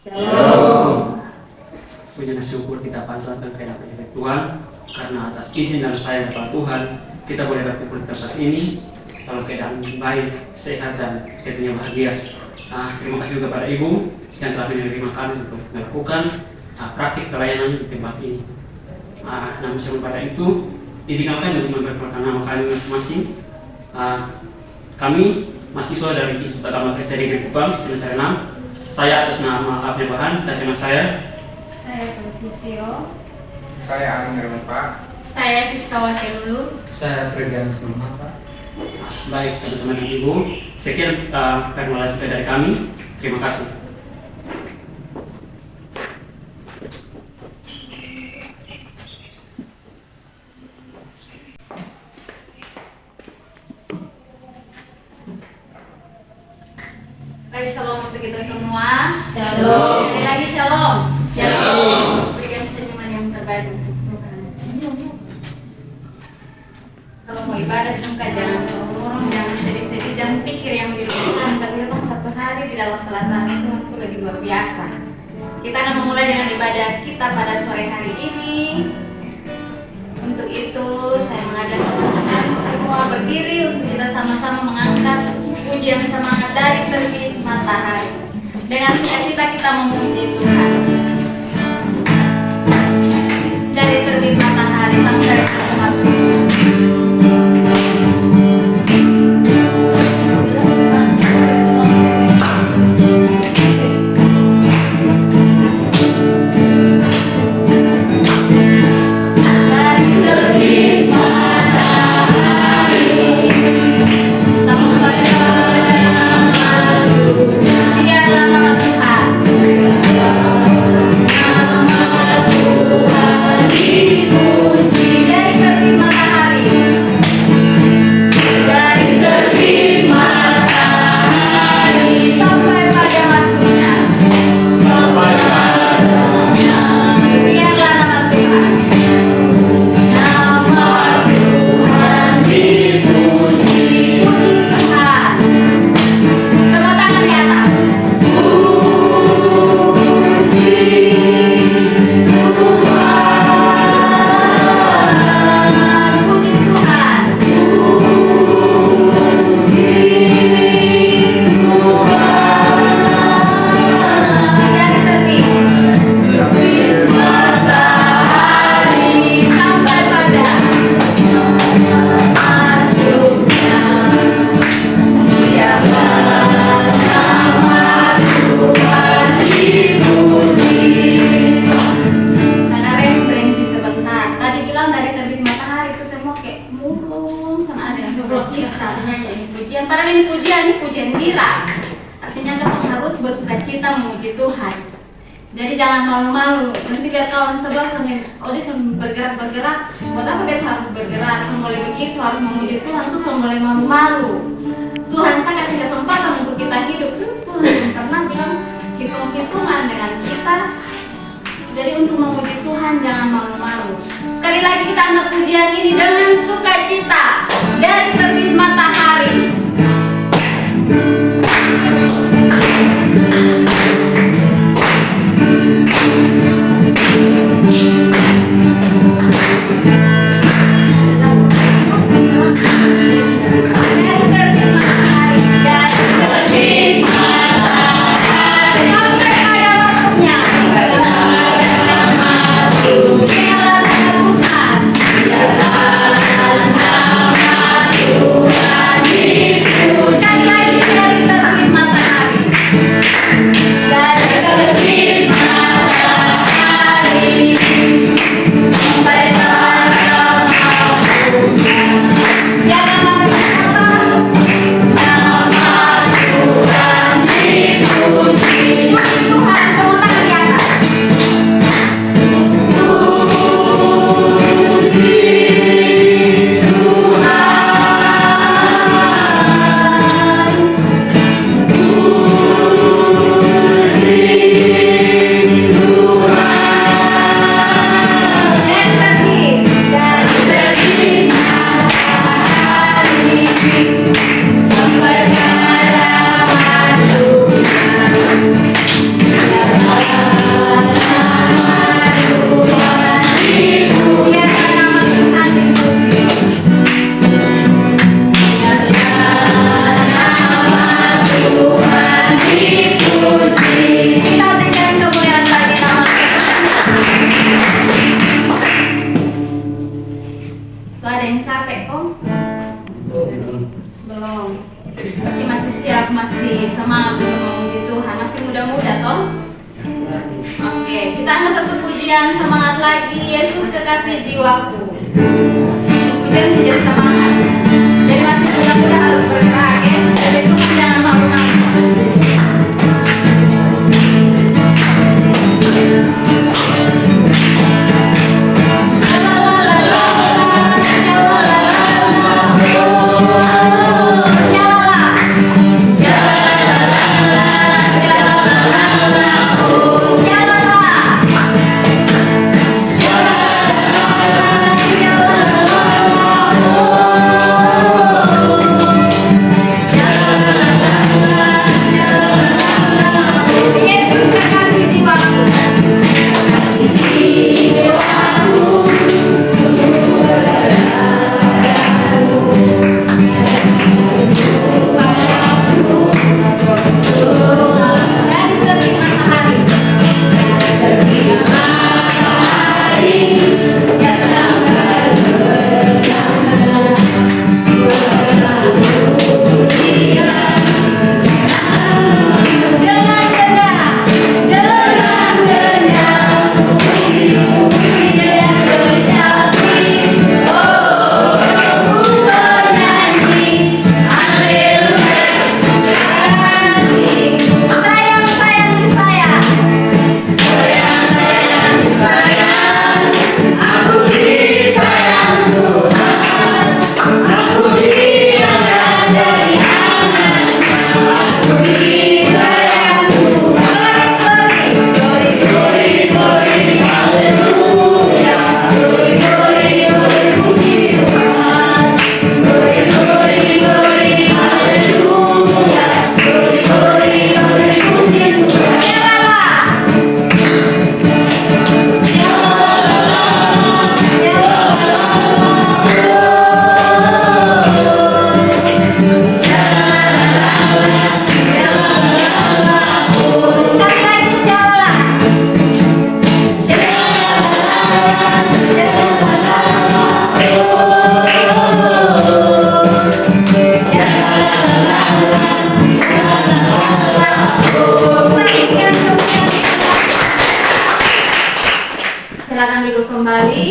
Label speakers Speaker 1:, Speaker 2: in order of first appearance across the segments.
Speaker 1: Shalom.
Speaker 2: Puji dan syukur kita panjatkan kehadiran Tuhan, karena atas izin dan sayang Bapak Tuhan kita boleh berkumpul di tempat ini dalam keadaan baik, sehat dan tentunya bahagia. Terima kasih juga pada Ibu yang telah menerima kami untuk melakukan praktik pelayanan di tempat ini. Namun sebelum pada itu, izinkan kami untuk memperkenalkan nama kami masing-masing. Kami mahasiswa dari Institut Agama Kristen Negeri Kupang, semester 6. Saya atas nama Abdul Bahan dan teman saya
Speaker 3: Televizio.
Speaker 1: Saya Agung Herman Pak.
Speaker 3: Saya Siska Wakilulu.
Speaker 4: Saya Fredian Sulma, Pak.
Speaker 2: Baik teman-teman dan Ibu, sekian perkenalan dari kami. Terima kasih.
Speaker 3: Baik, shalom untuk kita semua.
Speaker 5: Shalom.
Speaker 3: Sekali lagi shalom.
Speaker 5: Shalom.
Speaker 3: Berikan senyuman yang terbaik untuk Tuhan. Kalau mau ibadah juga jangan murung, jangan sedih-sedih, jangan pikir yang dirugikan. Tapi memang satu hari di dalam pelataran Tuhan itu lebih luar biasa. Kita akan memulai dengan ibadah kita pada sore hari ini. Untuk itu saya mengajak teman-teman semua berdiri untuk kita sama-sama mengangkat pujian semangat dari terbit matahari. Dengan sukacita kita memuji Tuhan. Dari terbit matahari sampai memasuki Jadi jangan malu-malu. Nanti lihat kawan sebelah sambil dia bergerak-bergerak. Buat apa dia harus bergerak? Semboleh begitu harus memuji Tuhan tuh semboleh malu-malu. Tuhan saya kasih kesempatan untuk kita hidup. Tuhan pernah bilang hitung-hitungan dengan kita. Jadi untuk memuji Tuhan jangan malu-malu. Sekali lagi kita angkat pujian ini dengan sukacita dari terbit matahari.
Speaker 5: Tuhan
Speaker 3: pujian, semangat lagi, Yesus kekasih jiwaku. Pujian menjadi semangat. Jadi masih muda-muda harus bergerak ya. Jadi itu jangan malu-malu. Silakan duduk kembali.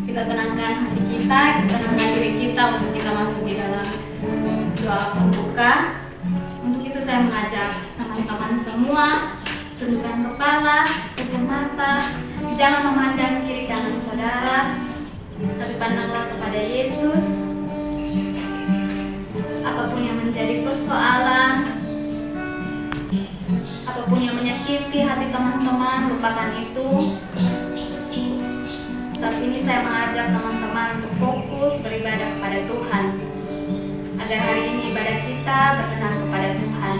Speaker 3: Kita tenangkan hati kita tenangkan diri kita untuk kita masuk di dalam doa pembuka. Untuk itu saya mengajak teman-teman semua tundukkan kepala, tutup mata, jangan memandang kiri kanan saudara, tapi pandanglah kepada Yesus. Apapun yang menjadi persoalan, apapun yang menyakiti hati teman-teman, lupakan itu. Saat ini saya mengajak teman-teman untuk fokus beribadah kepada Tuhan, agar hari ini ibadah kita berkenan kepada Tuhan.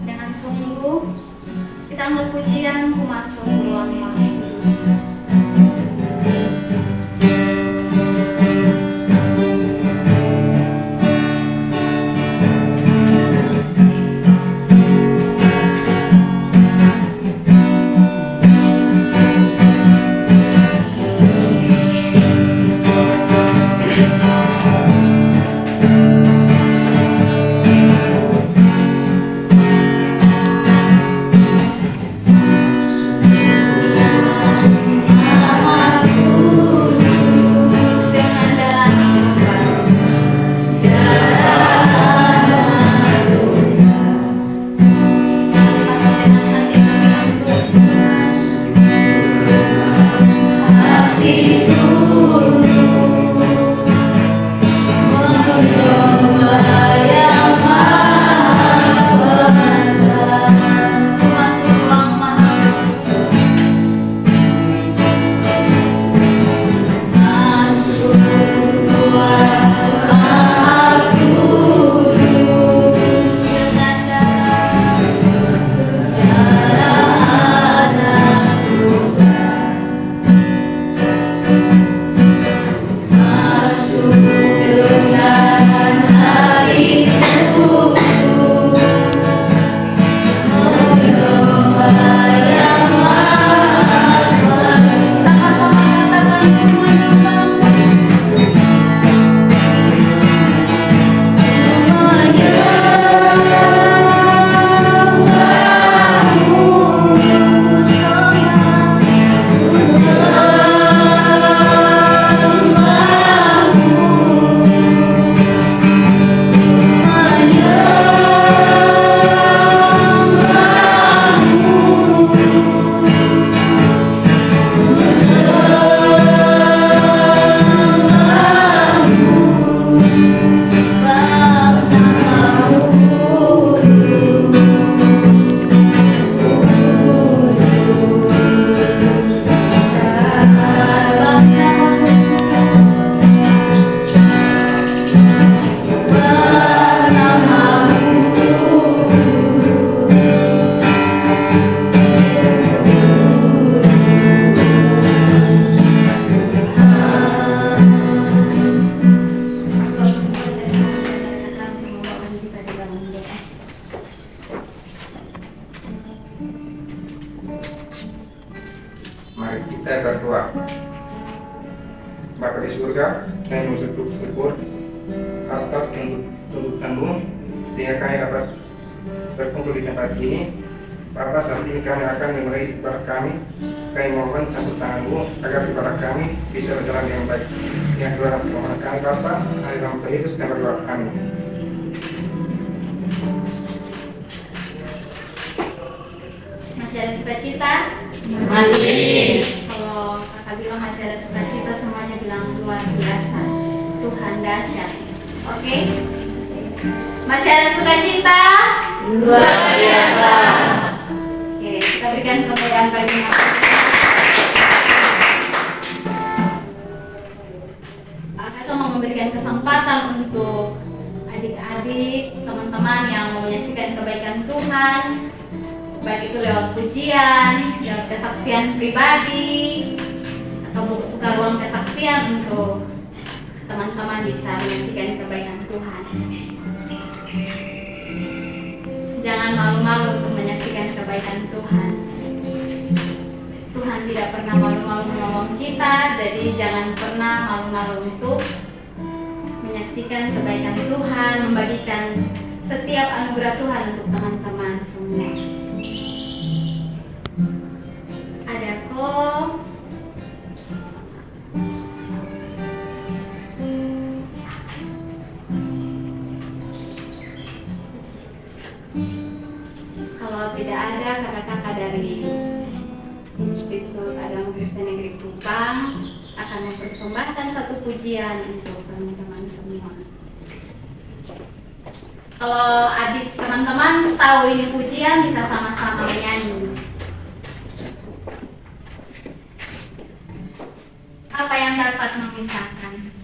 Speaker 3: Dengan sungguh kita angkat pujian, ku masuk ke ruang Maha Kudus.
Speaker 1: Bapa di surga, kami mengucap syukur atas tuntutanmu sehingga kami dapat berkumpul di tempat ini. Bapa, saat ini kami akan memulai ibadah kami. Kami mohon campur tanganmu agar ibadah kami bisa berjalan dengan baik. Yang kedua, permohonan kami Bapa, hari dalam Yesus dan berdoa kami.
Speaker 3: Masih ada sukacita?
Speaker 5: Masih.
Speaker 3: Kalau kakak bilang masih ada sukacita, semuanya bilang luar biasa. Tuhan dahsyat. Oke? Masih ada sukacita?
Speaker 5: Luar biasa.
Speaker 3: Oke, kita berikan kemuliaan bagi Tuhan. Kakak mau memberikan kesempatan untuk adik-adik, teman-teman yang mau menyaksikan kebaikan Tuhan, baik itu lewat pujian, lewat kesaksian pribadi, atau buka ruang kesaksian untuk teman-teman bisa menyaksikan kebaikan Tuhan. Jangan malu-malu untuk menyaksikan kebaikan Tuhan. Tuhan tidak pernah malu-malu menolong kita, jadi jangan pernah malu-malu untuk menyaksikan kebaikan Tuhan, membagikan setiap anugerah Tuhan untuk teman-teman semua. Ada kok. Kalau tidak ada kakak-kakak dari Institut Agama Kristen Negeri Kupang akan mempersembahkan satu pujian untuk teman-teman semua. Kalau adik teman-teman tahu ini pujian, bisa sama-sama menyanyi. Apa yang dapat memisahkan?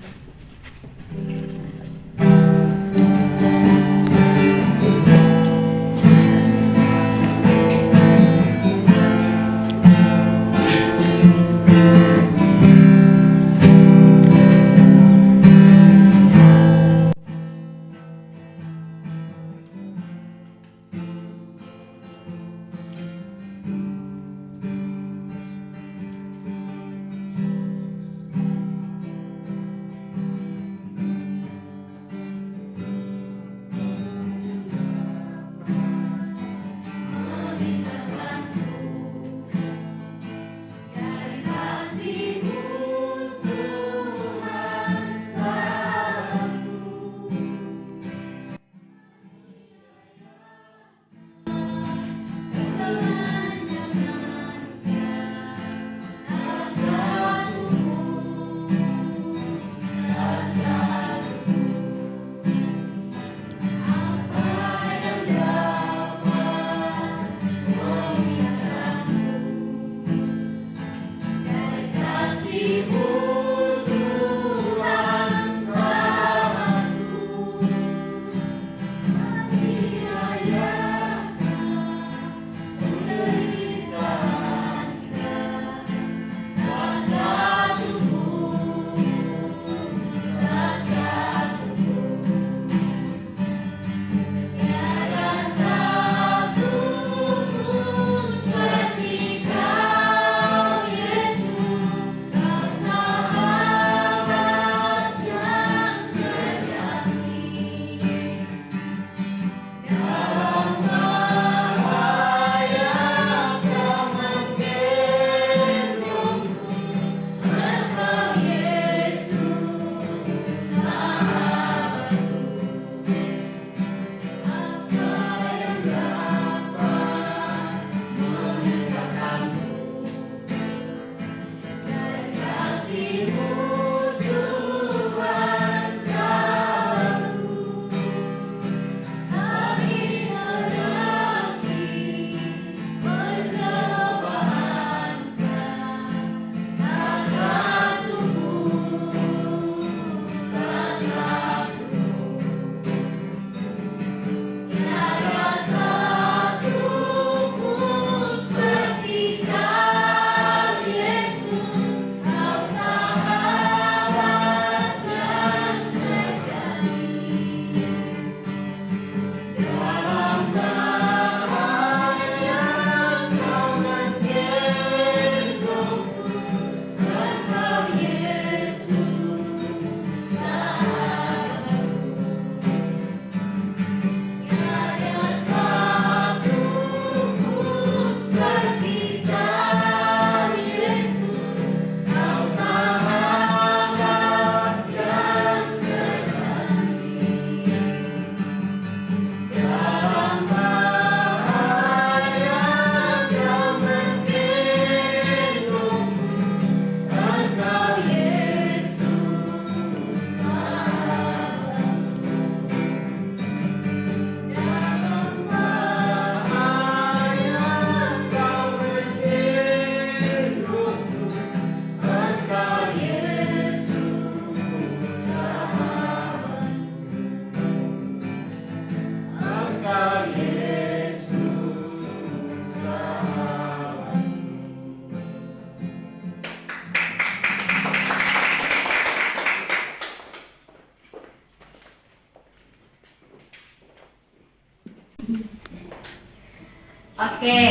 Speaker 3: Oke,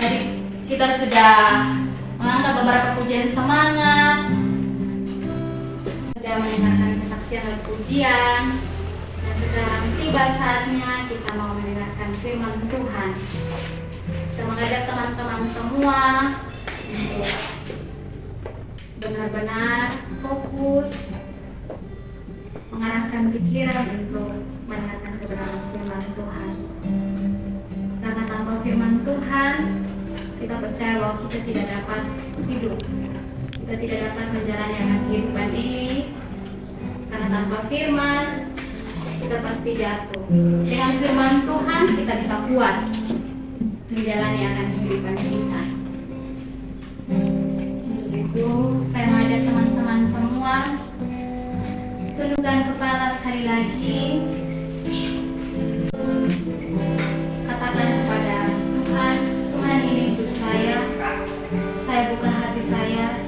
Speaker 3: tadi kita sudah mengangkat beberapa pujian semangat, sudah mendengarkan kesaksian dan pujian, dan sekarang tiba saatnya kita mau mendengarkan firman Tuhan. Saya mengajak teman-teman semua untuk benar-benar fokus, mengarahkan pikiran untuk mendengarkan kebenaran firman Tuhan. Karena tanpa firman Tuhan, kita percaya bahwa kita tidak dapat hidup. Kita tidak dapat menjalani kehidupan ini. Karena tanpa firman, kita pasti jatuh. Dengan firman Tuhan, kita bisa kuat menjalani kehidupan kita. Untuk itu, saya mengajak teman-teman semua tundukkan kepala sekali lagi. Katakan kepada Tuhan, Tuhan ini hidup saya buka hati saya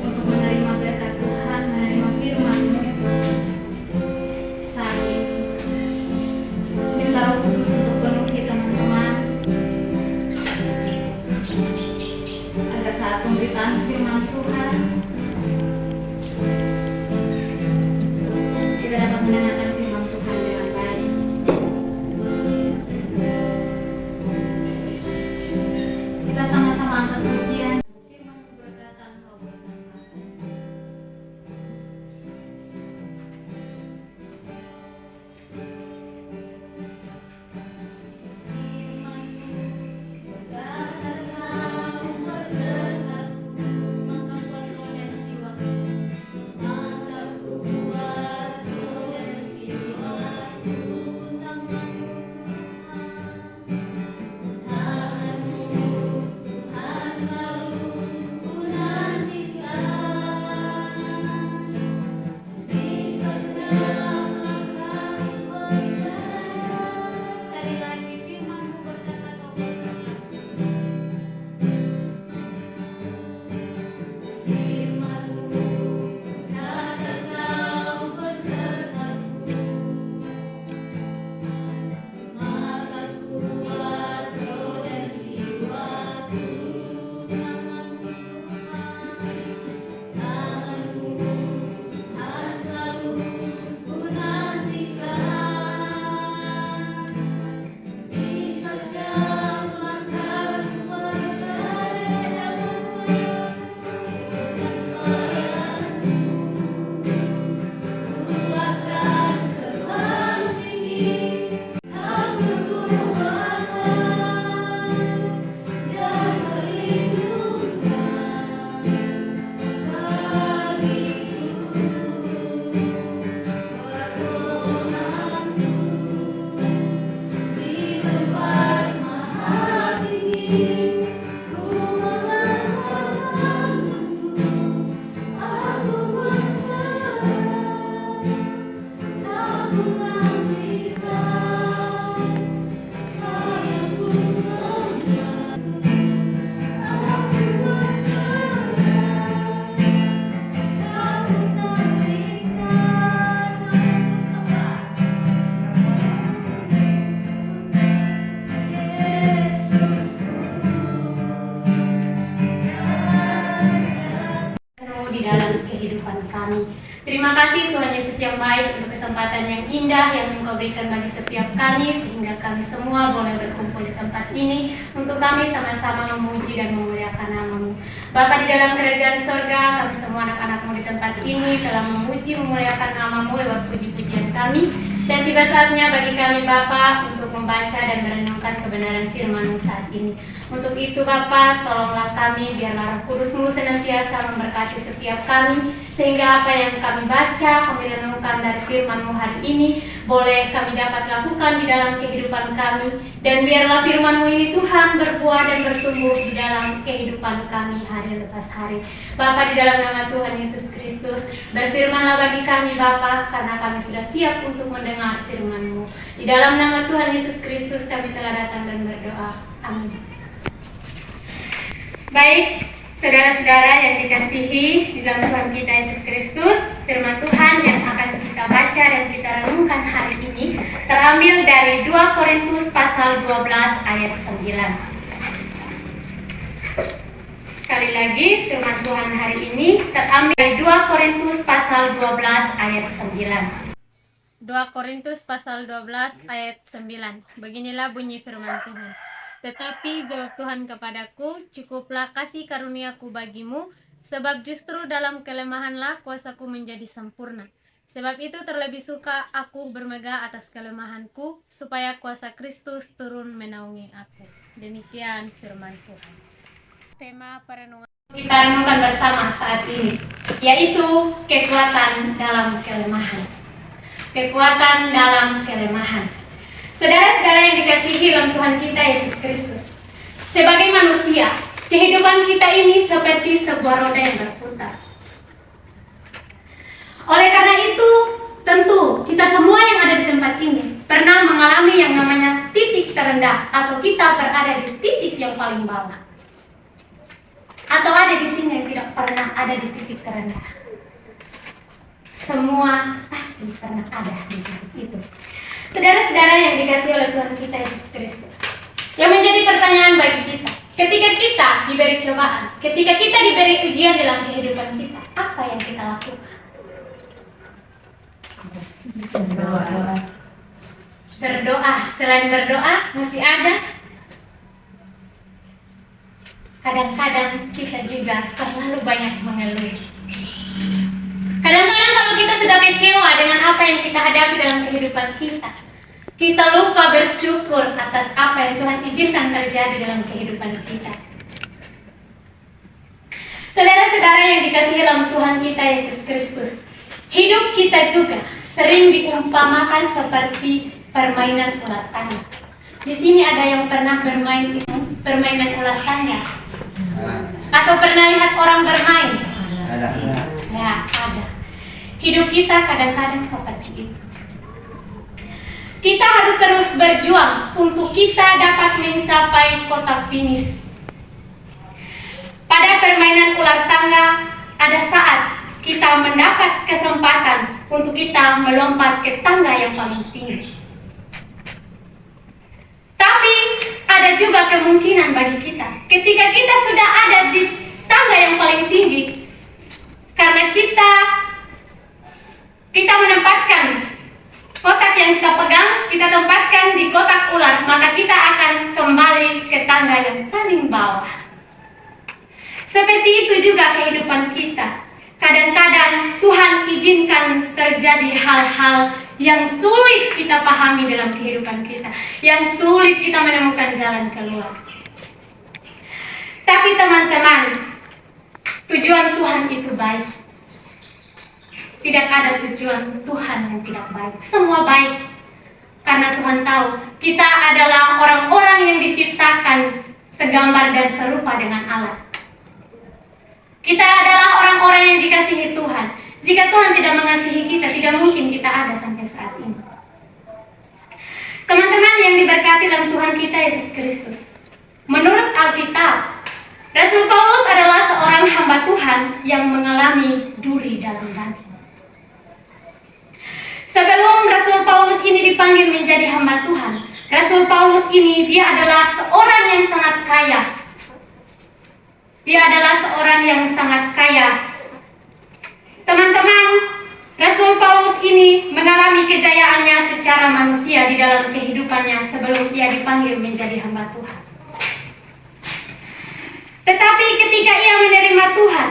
Speaker 3: untuk menerima berkat Tuhan, menerima firman-Mu saat ini. Minta Roh Kudus untuk penuhi teman-teman, agar saat pemberitaan firman Tuhan kita dapat mendengarkan firman Tuhan dengan baik. Kita sama-sama angkat pujian. Firman-Mu berkata, Engkau bersama. Firman-Mu berkata, Engkau bersamaku, maka kuat roh dan jiwaku, maka kuat roh dan jiwaku, tangan-Mu Tuhan, tangan-Mu Tuhan selalu kunantikan. Di setiap langkahku percaya. Sekali lagi firman-Mu berkata, Kau bersamaku. Firman-Mu berkata, Kau bersamaku, maka kuat roh dan jiwaku, tangan-Mu Tuhan selalu kunantikan. Di setiap langkahku percaya dapat suara-Mu, ku akan terbang tinggi, kan berburuan dan perlindungan bagiku. Pertolonganku di tempat maha tinggi, ku mengangkat tanganku, aku berserah, tak menantikan Kau yang ku sembah. Aku berserah, tak menantikan di dalam kehidupan kami. Terima kasih Tuhan Yesus yang baik untuk kesempatan yang indah yang Engkau berikan bagi setiap kami, sehingga kami semua boleh berkumpul di tempat ini untuk kami sama-sama memuji dan memuliakan nama-Mu. Bapa di dalam kerajaan sorga, kami semua anak-anak-Mu di tempat ini telah memuji memuliakan nama-Mu lewat puji-pujian kami. Dan tiba saatnya bagi kami Bapa untuk membaca dan merenungkan kebenaran firman-Mu saat ini. Untuk itu Bapa, tolonglah kami, biarlah Roh Kudus-Mu senantiasa memberkati setiap kami, sehingga apa yang kami baca, kami renungkan dari firman-Mu hari ini, boleh kami dapat lakukan di dalam kehidupan kami. Dan biarlah firman-Mu ini Tuhan berbuah dan bertumbuh di dalam kehidupan kami hari lepas hari. Bapa, di dalam nama Tuhan Yesus Kristus, berfirmanlah bagi kami Bapa, karena kami sudah siap untuk mendengar firman-Mu. Di dalam nama Tuhan Yesus Kristus kami telah datang dan berdoa. Amin. Baik, saudara-saudara yang dikasihi di dalam Tuhan kita Yesus Kristus, firman Tuhan yang akan kita baca dan kita renungkan hari ini terambil
Speaker 6: terambil dari 2 Korintus pasal 12 ayat 9. Sekali lagi, firman Tuhan hari ini terambil dari 2 Korintus pasal 12 ayat 9.
Speaker 7: 2 Korintus pasal 12 ayat 9. Beginilah bunyi firman Tuhan. Tetapi jawab Tuhan kepadaku, cukuplah kasih karuniaku bagimu, sebab justru dalam kelemahanlah kuasaku menjadi sempurna. Sebab itu terlebih suka aku bermegah atas kelemahanku, supaya kuasa Kristus turun menaungi aku. Demikian firman Tuhan. Tema perenungan
Speaker 6: Kita renungkan bersama saat ini, yaitu kekuatan dalam kelemahan. Kekuatan dalam kelemahan. Saudara-saudara yang dikasihi dalam Tuhan kita Yesus Kristus, sebagai manusia, kehidupan kita ini seperti sebuah roda yang berputar. Oleh karena itu, tentu kita semua yang ada di tempat ini pernah mengalami yang namanya titik terendah, atau kita berada di titik yang paling bawah. Atau ada di sini yang tidak pernah ada di titik terendah. Semua pasti pernah ada di titik itu. Saudara-saudara yang dikasihi oleh Tuhan kita Yesus Kristus, yang menjadi pertanyaan bagi kita, ketika kita diberi cobaan, ketika kita diberi ujian dalam kehidupan kita, apa yang kita lakukan? Berdoa. Selain berdoa, masih ada. Kadang-kadang kita juga terlalu banyak mengeluh. Kadang-kadang kalau kita sudah kecewa dengan apa yang kita hadapi dalam kehidupan kita, kita lupa bersyukur atas apa yang Tuhan izinkan terjadi dalam kehidupan kita. Saudara-saudara yang dikasihi dalam Tuhan kita Yesus Kristus, hidup kita juga sering diumpamakan seperti permainan ular tangga. Di sini ada yang pernah bermain itu, permainan ular tangga? Atau pernah lihat orang bermain?
Speaker 4: Ada.
Speaker 6: Ya, ada. Hidup kita kadang-kadang seperti itu. Kita harus terus berjuang untuk kita dapat mencapai kotak finish. Pada permainan ular tangga, ada saat kita mendapat kesempatan untuk kita melompat ke tangga yang paling tinggi. Tapi ada juga kemungkinan bagi kita, ketika kita sudah ada di tangga yang paling tinggi, karena kita menempatkan kotak yang kita pegang, kita tempatkan di kotak ular, maka kita akan kembali ke tangga yang paling bawah. Seperti itu juga kehidupan kita. Kadang-kadang Tuhan izinkan terjadi hal-hal yang sulit kita pahami dalam kehidupan kita, yang sulit kita menemukan jalan keluar. Tapi teman-teman, tujuan Tuhan itu baik. Tidak ada tujuan Tuhan yang tidak baik. Semua baik. Karena Tuhan tahu kita adalah orang-orang yang diciptakan segambar dan serupa dengan Allah. Kita adalah orang-orang yang dikasihi Tuhan. Jika Tuhan tidak mengasihi kita, tidak mungkin kita ada sampai saat ini. Teman-teman yang diberkati dalam Tuhan kita Yesus Kristus, menurut Alkitab, Rasul Paulus adalah seorang hamba Tuhan yang mengalami duri dalam daging. Sebelum Rasul Paulus ini dipanggil menjadi hamba Tuhan, Rasul Paulus ini dia adalah seorang yang sangat kaya. Dia adalah seorang yang sangat kaya. Teman-teman, Rasul Paulus ini mengalami kejayaannya secara manusia di dalam kehidupannya sebelum ia dipanggil menjadi hamba Tuhan. Tetapi ketika ia menerima Tuhan,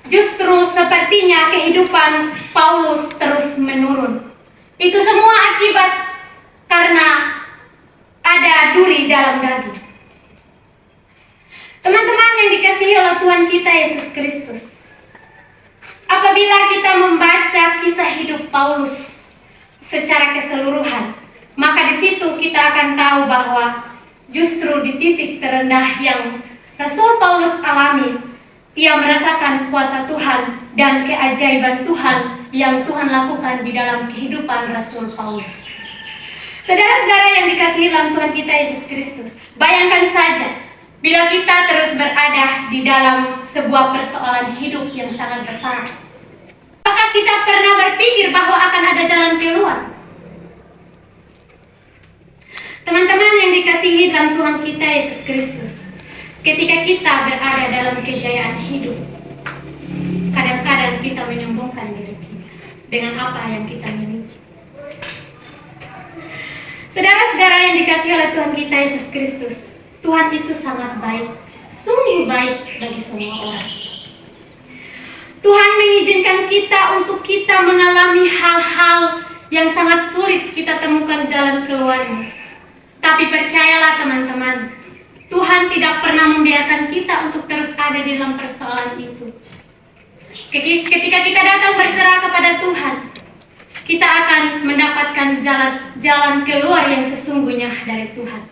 Speaker 6: justru sepertinya kehidupan Paulus terus menurun. Itu semua akibat karena ada duri dalam daging. Teman-teman yang dikasihi oleh Tuhan kita Yesus Kristus, apabila kita membaca kisah hidup Paulus secara keseluruhan, maka di situ kita akan tahu bahwa justru di titik terendah yang Rasul Paulus alami, ia merasakan kuasa Tuhan dan keajaiban Tuhan yang Tuhan lakukan di dalam kehidupan Rasul Paulus. Saudara-saudara yang dikasihi dalam Tuhan kita Yesus Kristus, bayangkan saja bila kita terus berada di dalam sebuah persoalan hidup yang sangat besar. Apakah kita pernah berpikir bahwa akan ada jalan keluar? Teman-teman yang dikasihi dalam Tuhan kita Yesus Kristus, ketika kita berada dalam kejayaan hidup, kadang-kadang kita menyombongkan diri kita dengan apa yang kita miliki. Saudara-saudara yang dikasihi oleh Tuhan kita Yesus Kristus, Tuhan itu sangat baik, sungguh baik bagi semua orang. Tuhan mengizinkan kita untuk kita mengalami hal-hal yang sangat sulit kita temukan jalan keluarnya. Tapi percayalah teman-teman, Tuhan tidak pernah membiarkan kita untuk terus ada di dalam persoalan itu. Ketika kita datang berserah kepada Tuhan, kita akan mendapatkan jalan keluar yang sesungguhnya dari Tuhan.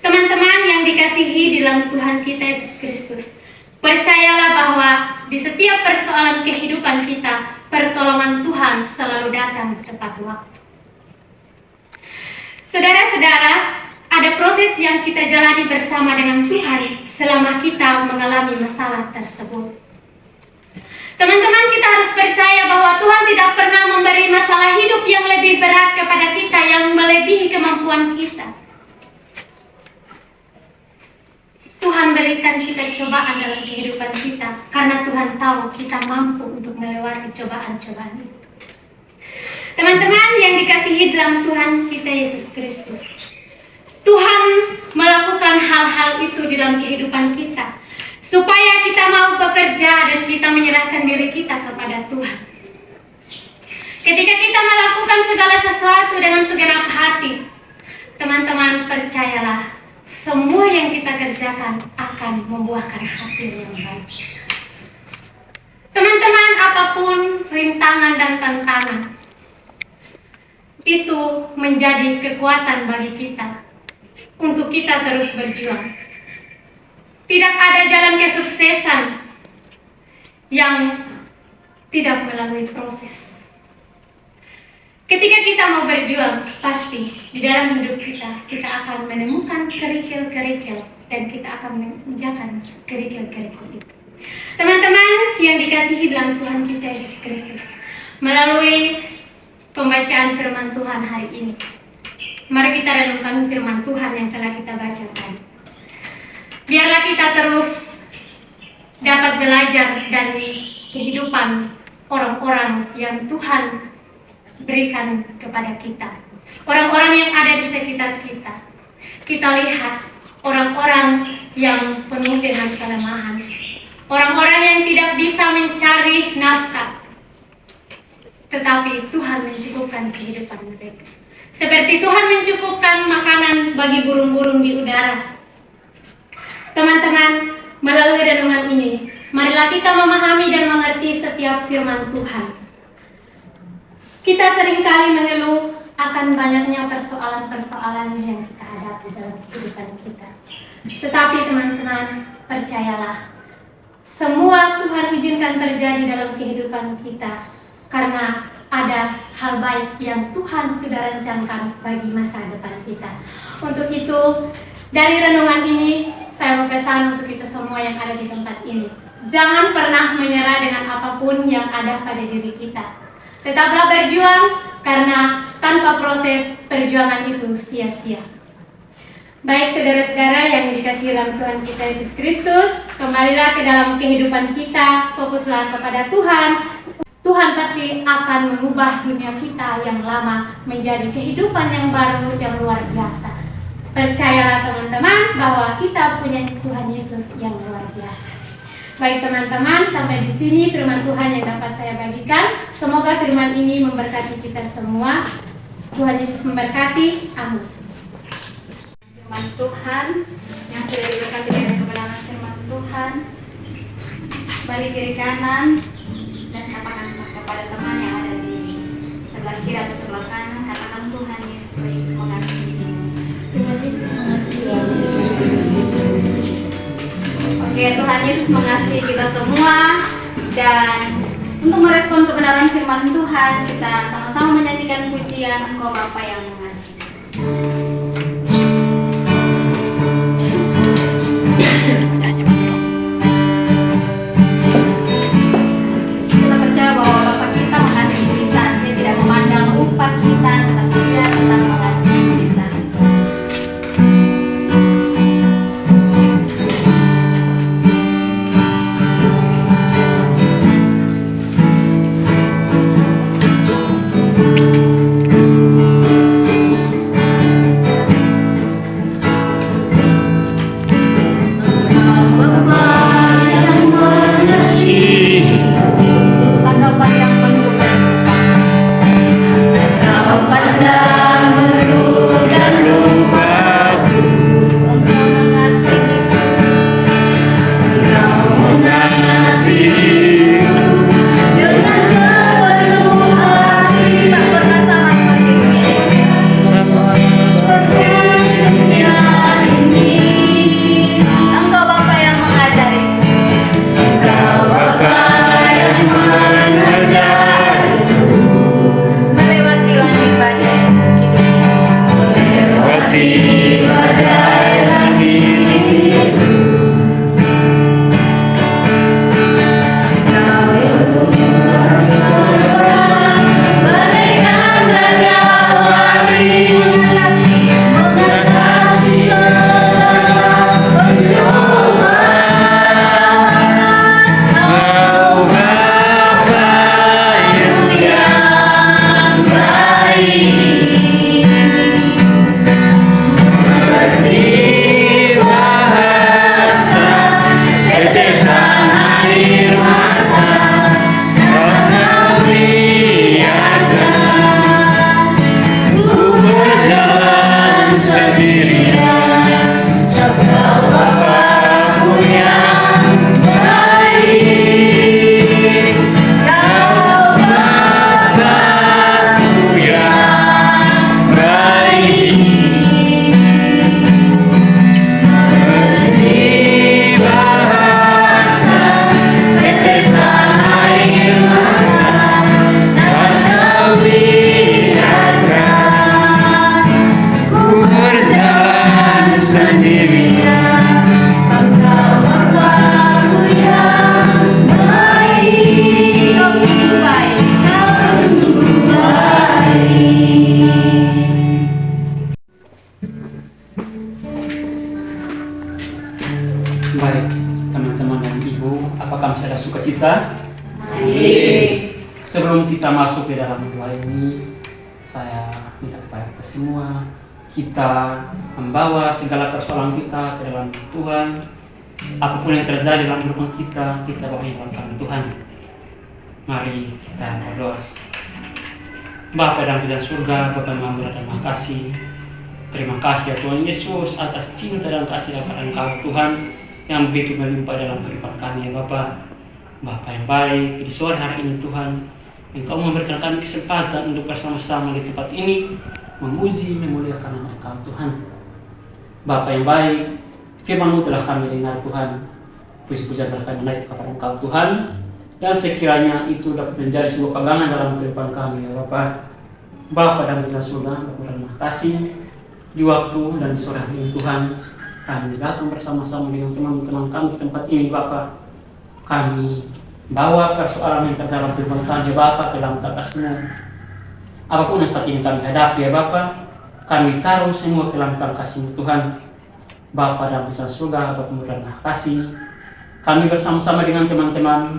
Speaker 6: Teman-teman yang dikasihi di dalam Tuhan kita Yesus Kristus, percayalah bahwa di setiap persoalan kehidupan kita, pertolongan Tuhan selalu datang tepat waktu. Saudara-saudara, ada proses yang kita jalani bersama dengan Tuhan selama kita mengalami masalah tersebut. Teman-teman, kita harus percaya bahwa Tuhan tidak pernah memberi masalah hidup yang lebih berat kepada kita, yang melebihi kemampuan kita. Tuhan berikan kita cobaan dalam kehidupan kita karena Tuhan tahu kita mampu untuk melewati cobaan-cobaan itu. Teman-teman yang dikasihi dalam Tuhan kita Yesus Kristus, Tuhan melakukan hal-hal itu di dalam kehidupan kita supaya kita mau bekerja dan kita menyerahkan diri kita kepada Tuhan. Ketika kita melakukan segala sesuatu dengan segenap hati, teman-teman percayalah, semua yang kita kerjakan akan membuahkan hasil yang baik. Teman-teman, apapun rintangan dan tantangan, itu menjadi kekuatan bagi kita untuk kita terus berjuang. Tidak ada jalan kesuksesan yang tidak melalui proses. Ketika kita mau berjuang, pasti di dalam hidup kita akan menemukan kerikil-kerikil dan kita akan menginjakan kerikil-kerikil itu. Teman-teman yang dikasihi dalam Tuhan kita Yesus Kristus, melalui pembacaan firman Tuhan hari ini, mari kita renungkan firman Tuhan yang telah kita baca tadi. Biarlah kita terus dapat belajar dari kehidupan orang-orang yang Tuhan berikan kepada kita, orang-orang yang ada di sekitar kita. Kita lihat orang-orang yang penuh dengan kelemahan, orang-orang yang tidak bisa mencari nafkah, tetapi Tuhan mencukupkan kehidupan mereka. Seperti Tuhan mencukupkan makanan bagi burung-burung di udara. Teman-teman, melalui renungan ini, marilah kita memahami dan mengerti setiap firman Tuhan. Kita seringkali mengeluh akan banyaknya persoalan-persoalan yang kita hadapi dalam kehidupan kita. Tetapi teman-teman, percayalah, semua Tuhan izinkan terjadi dalam kehidupan kita karena ada hal baik yang Tuhan sudah rencanakan bagi masa depan kita. Untuk itu, dari renungan ini, saya berpesan untuk kita semua yang ada di tempat ini. Jangan pernah menyerah dengan apapun yang ada pada diri kita. Tetaplah berjuang, karena tanpa proses, perjuangan itu sia-sia. Baik saudara-saudara yang dikasihi dalam Tuhan kita Yesus Kristus, kembalilah ke dalam kehidupan kita, fokuslah kepada Tuhan. Tuhan pasti akan mengubah dunia kita yang lama menjadi kehidupan yang baru, yang luar biasa. Percayalah teman-teman bahwa kita punya Tuhan Yesus yang luar biasa. Baik teman-teman, sampai di sini firman Tuhan yang dapat saya bagikan. Semoga firman ini memberkati kita semua. Tuhan Yesus memberkati. Amin.
Speaker 3: Firman Tuhan yang sudah diberkati dengan kebenaran firman Tuhan, balik kiri kanan dan katakan kepada teman yang ada di sebelah kiri atau sebelah kanan, katakan Tuhan Yesus mengasihi. Tuhan Yesus mengasihi. Oke, Tuhan Yesus mengasihi kita semua. Dan untuk merespon kebenaran firman Tuhan, kita sama-sama menyanyikan pujian Engkau Bapa yang mengasihi. Kita percaya bahwa Bapa kita mengasihi kita. Dia tidak memandang rupa kita, tetapi Dia tetap mengasihi kita.
Speaker 2: kita?
Speaker 5: Masih.
Speaker 2: Sebelum kita masuk ke dalam doa ini, saya minta kepada kita semua, kita membawa segala persoalan kita ke dalam Tuhan. Apapun yang terjadi dalam hidup kita bawa di dalam tangan Tuhan. Mari kita berdoa. Bapa dalam di surga, Bapa yang Maha Terima kasih. Terima kasih ya Tuhan Yesus atas cinta dan kasih daripada Engkau Tuhan yang begitu melimpah dalam kehidupan kami ya Bapa. Bapa yang baik, di sore hari ini Tuhan, Engkau memberikan kami kesempatan untuk bersama-sama di tempat ini memuji, memuliakan nama Engkau Tuhan. Bapa yang baik, firman-Mu telah kami dengar Tuhan. Puji-pujian telah kami naik kepada Engkau Tuhan. Dan sekiranya itu dapat menjadi sebuah pegangan dalam kehidupan kami ya Bapa. Bapa dalam surga, Bapa terima kasih. Di waktu dan di sore hari ini Tuhan, kami datang bersama-sama dengan teman-teman kami di tempat ini Bapa. Kami bawa persoalan yang terdalam kehidupan kami Bapa ke dalam kasih-Mu. Apapun yang saat ini kami hadapi ya Bapa, kami taruh semua ke dalam kasih-Mu Tuhan. Bapa dalam surga, Bapa terima kasih. Kami bersama-sama dengan teman-teman,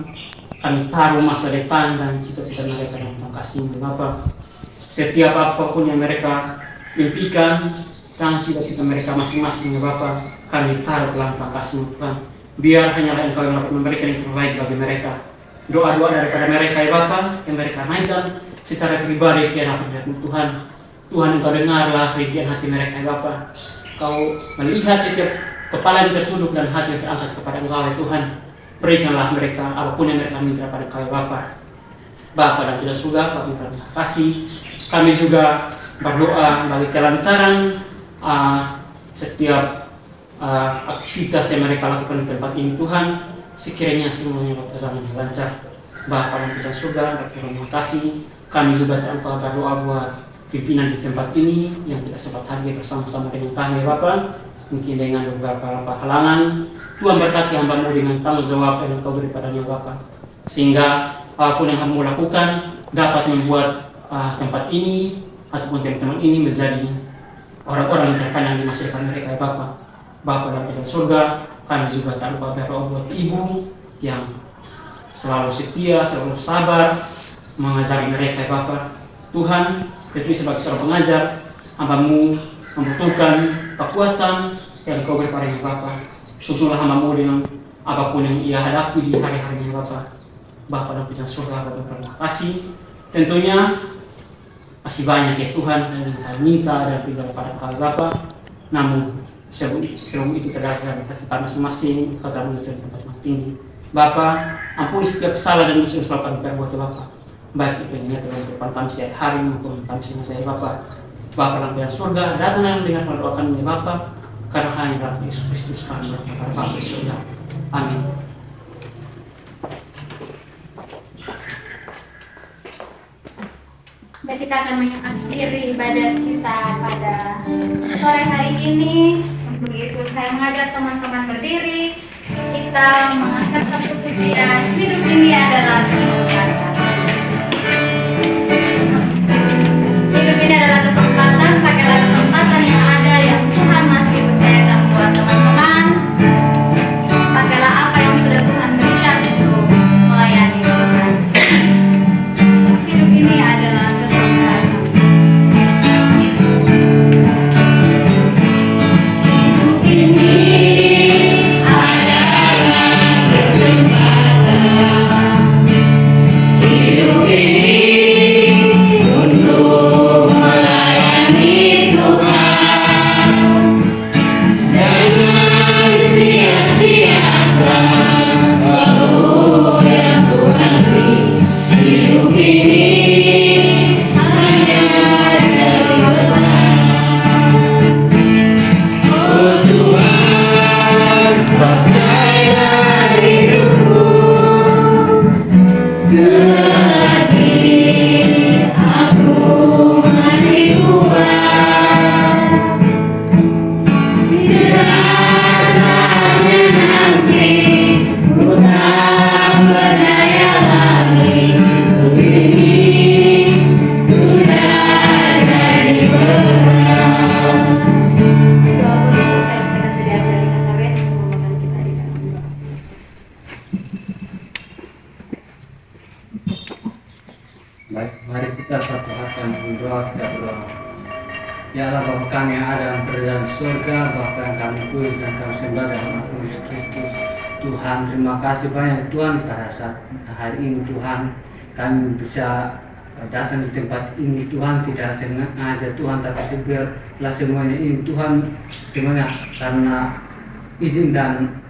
Speaker 2: kami taruh masa depan dan cita-cita mereka dalam kasih-Mu Bapa. Setiap apapun yang mereka impikan dan cita-cita mereka masing-masing ya Bapa, kami taruh dalam kasih-Mu Tuhan. Biar hanyalah Engkau yang dapat memberikan yang terbaik bagi mereka. Doa-doa daripada mereka ya Bapa yang mereka naikkan secara pribadi ke hadapan Tuhan. Tuhan Engkau dengarlah rintihan hati mereka ya Bapa. Kau melihat setiap kepala yang tertunduk dan hati yang terangkat kepada Engkau ya Tuhan. Berikanlah mereka apapun yang mereka minta pada Engkau ya Bapa. Bapa dan tidak surga, Bapa terima kasih. Kami juga berdoa bagi kelancaran setiap aktivitas yang mereka lakukan di tempat ini Tuhan. Sekiranya semuanya berjalan lancar. Bapa dan tidak surga, Bapa terima kasih. Kami juga tanpa berdoa buat pimpinan di tempat ini yang tidak sempat hadir bersama-sama dengan kami Bapa. Mungkin dengan beberapa halangan, Tuhan berkati hamba-Mu dengan tanggung jawab yang Engkau beri padanya Bapa. Sehingga apapun yang hamba-Mu lakukan dapat membuat tempat ini ataupun teman-teman ini menjadi orang-orang yang terpandang di masa depan mereka ya Bapa. Bapa dalam surga, kami juga tak lupa berdoa buat Ibu yang selalu setia, selalu sabar mengajari mereka ya Bapa. Tuhan, kecuali sebagai seorang pengajar, hamba-Mu membutuhkan kekuatan yang Kau beri pada Bapa. Tuntunlah hamba-Mu dengan apapun yang ia hadapi di hari-harinya Bapa. Bapa dalam surga, Bapa terima kasih. Tentunya masih banyak ya Tuhan yang kita minta dan daripada Kau Bapa. Namun sebelum itu terdapat dalam hati kami masing-masing, Kau telah menunjukkan tempat yang tinggi. Bapa, ampuni setiap salah dan dosa yang selalu kami perbuat ya Bapa. Baik itu yang nyata dalam kehidupan kami setiap hari maupun kami semasa ya Bapa. Bapa dalam surga, datang yang mendengar doa kami ya Bapa. Karena hanya dalam Yesus Kristus kami berdoa Bapa di surga. Amin.
Speaker 3: Baik, kita akan mengakhiri ibadat kita pada sore hari ini. Untuk itu saya mengajak teman-teman berdiri. Kita mengangkat satu pujian. Hidup ini adalah kesempatan. Hidup ini adalah kesempatan. Pakailah kesempatan yang ada yang Tuhan masih percayakan buat teman-teman. Pakailah apa yang sudah Tuhan berikan untuk melayani Tuhan. Hidup ini adalah kesempatan. Hidup ini hidup ini untuk melayani Tuhan. Jangan sia-siakan waktu yang Tuhan beri. Hidup ini hanya sebentar. Oh Tuhan, pakailah hidupku selagi
Speaker 4: Baik, mari kita satu hati berdoa, kita berdoa. Ya Allah Bapa kami yang ada dalam kerajaan surga, Bapa yang kami puji dan kami sembah dalam nama Yesus Kristus. Tuhan, terima kasih banyak Tuhan pada saat hari ini Tuhan kami bisa datang di tempat ini Tuhan, tidak sengaja Tuhan, tapi biarlah semuanya ini Tuhan, semuanya karena izin dan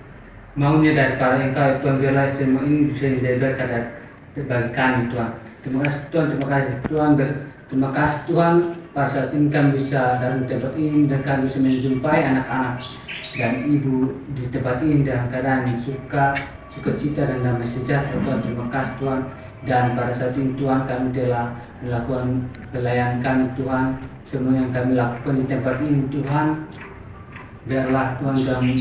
Speaker 4: maunya daripada Engkau Tuhan, biarlah semua ini bisa menjadi berkat bagi kami Tuhan. Terima kasih Tuhan, terima kasih Tuhan, terima kasih Tuhan pada saat ini kami bisa dalam tempat ini dan kami bisa menjumpai anak-anak dan ibu di tempat ini dalam keadaan sukacita dan damai sejahtera Tuhan. Terima kasih Tuhan. Dan pada saat ini Tuhan kami telah melakukan pelayanan kami Tuhan, semua yang kami lakukan di tempat ini Tuhan, biarlah Tuhan kami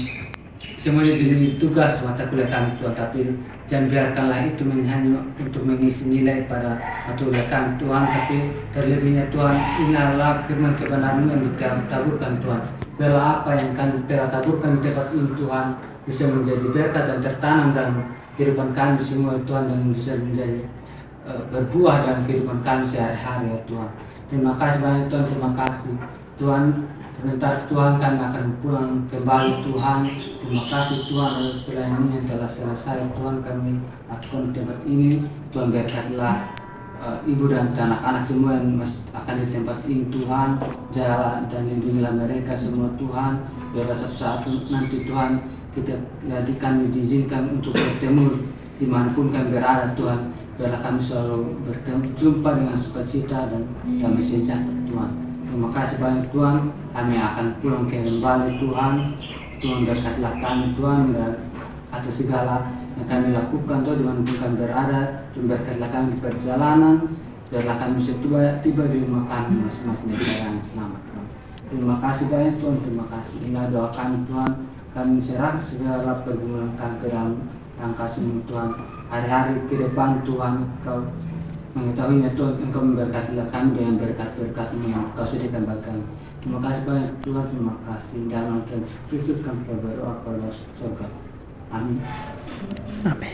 Speaker 4: semuanya demi tugas mata kuliah kami Tuhan, tapi jangan biarkanlah itu hanya untuk mengisi nilai pada mata kuliah kami Tuhan, tapi terlebihnya Tuhan, inilah firman kebenaran yang kita taburkan Tuhan. Biarlah apa yang kami telah taburkan di tempat ini Tuhan bisa menjadi berkat dan tertanam dalam kehidupan kami semua Tuhan, dan bisa menjadi berbuah dalam kehidupan kami sehari-hari ya Tuhan. Terima kasih banyak Tuhan, terima kasih Tuhan. Sebentar Tuhan kami akan pulang kembali Tuhan. Terima kasih Tuhan atas pelayanan yang telah selesai Tuhan kami lakukan di tempat ini. Tuhan berkatilah ibu dan anak-anak semua yang akan di tempat ini Tuhan. Jalan dan lindungilah mereka semua Tuhan. Biarlah suatu saat nanti Tuhan kita kami diizinkan untuk bertemu dimanapun kami berada Tuhan. Biarlah kami selalu berjumpa dengan sukacita dan kami sejahtera Tuhan. Terima kasih banyak Tuhan. Kami akan pulang kembali Tuhan. Tuhan berkatilah kami Tuhan, dan atas segala yang kami lakukan Tuhan dimanapun kami berada. Tuhan berkatilah kami di perjalanan. Biarlah kami bisa tiba di rumah kami masing-masing dari yang selamat Tuhan. Terima kasih banyak Tuhan, terima kasih. Inilah doa kami Tuhan. Kami serahkan segala pergumulan kami ke dalam kasih-Mu Tuhan. Hari-hari ke depan Tuhan, Kau mengetahuinya Tuhan, Engkau memberkatilah kami dengan berkat-berkat-Mu yang Kau sediakan bagi kami. Terima kasih banyak Tuhan, terima kasih. Dalam nama Yesus Kristus kami berdoa kepada surga. Amin.
Speaker 8: Amin.